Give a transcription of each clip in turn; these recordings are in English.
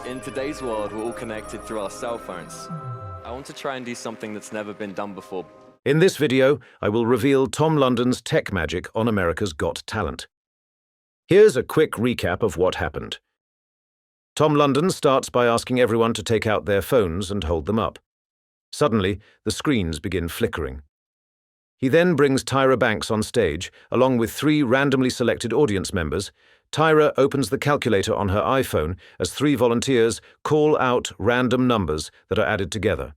In today's world, we're all connected through our cell phones. I want to try and do something that's never been done before. In this video, I will reveal Tom London's tech magic on America's Got Talent. Here's a quick recap of what happened. Tom London starts by asking everyone to take out their phones and hold them up. Suddenly, the screens begin flickering. He then brings Tyra Banks on stage, along with 3 randomly selected audience members. Tyra opens the calculator on her iPhone as 3 volunteers call out random numbers that are added together.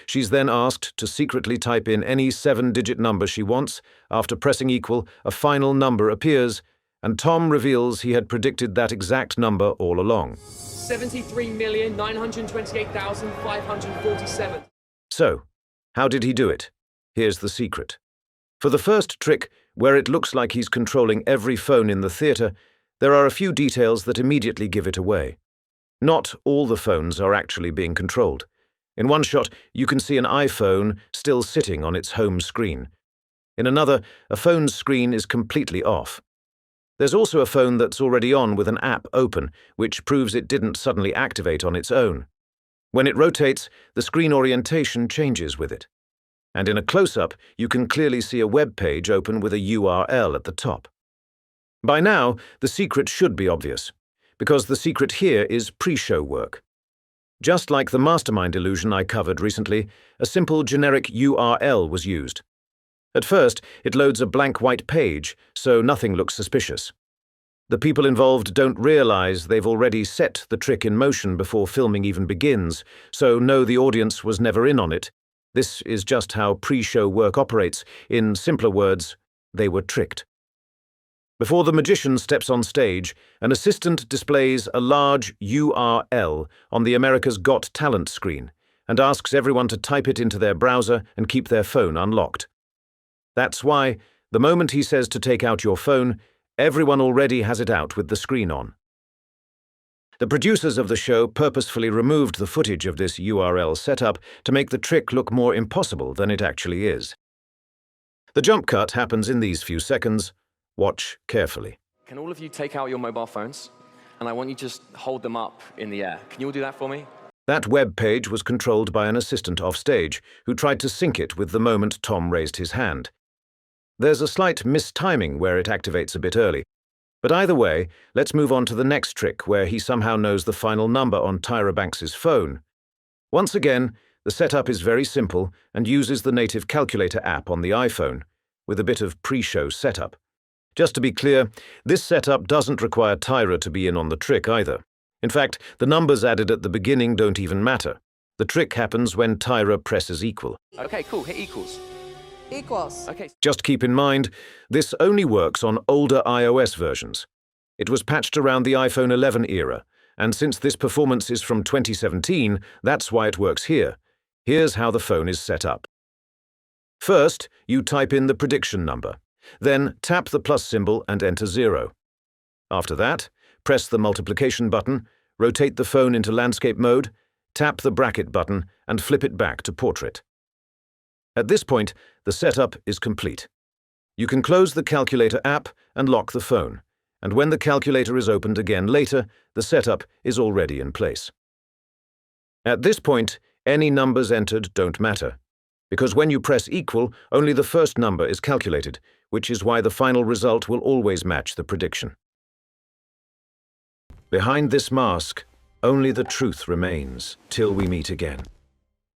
She's then asked to secretly type in any 7-digit number she wants. After pressing equal, a final number appears, and Tom reveals he had predicted that exact number all along. 73,928,547. So, how did he do it? Here's the secret. For the first trick, where it looks like he's controlling every phone in the theater, there are a few details that immediately give it away. Not all the phones are actually being controlled. In one shot, you can see an iPhone still sitting on its home screen. In another, a phone's screen is completely off. There's also a phone that's already on with an app open, which proves it didn't suddenly activate on its own. When it rotates, the screen orientation changes with it. And in a close-up, you can clearly see a web page open with a URL at the top. By now, the secret should be obvious, because the secret here is pre-show work. Just like the mastermind illusion I covered recently, a simple generic URL was used. At first, it loads a blank white page, so nothing looks suspicious. The people involved don't realize they've already set the trick in motion before filming even begins, so no, the audience was never in on it. This is just how pre-show work operates. In simpler words, they were tricked. Before the magician steps on stage, an assistant displays a large URL on the America's Got Talent screen and asks everyone to type it into their browser and keep their phone unlocked. That's why, the moment he says to take out your phone, everyone already has it out with the screen on. The producers of the show purposefully removed the footage of this URL setup to make the trick look more impossible than it actually is. The jump cut happens in these few seconds. Watch carefully. Can all of you take out your mobile phones? And I want you to just hold them up in the air. Can you all do that for me? That web page was controlled by an assistant offstage, who tried to sync it with the moment Tom raised his hand. There's a slight mistiming where it activates a bit early. But either way, let's move on to the next trick where he somehow knows the final number on Tyra Banks's phone. Once again, the setup is very simple and uses the native calculator app on the iPhone, with a bit of pre-show setup. Just to be clear, this setup doesn't require Tyra to be in on the trick either. In fact, the numbers added at the beginning don't even matter. The trick happens when Tyra presses equal. Okay, cool. Hit equals. Equals. Okay. Just keep in mind, this only works on older iOS versions. It was patched around the iPhone 11 era, and since this performance is from 2017, that's why it works here. Here's how the phone is set up. First, you type in the prediction number. Then tap the plus symbol and enter 0. After that, press the multiplication button, rotate the phone into landscape mode, tap the bracket button, and flip it back to portrait. At this point, the setup is complete. You can close the calculator app and lock the phone, and when the calculator is opened again later, the setup is already in place. At this point, any numbers entered don't matter, because when you press equal, only the first number is calculated, which is why the final result will always match the prediction. Behind this mask, only the truth remains till we meet again.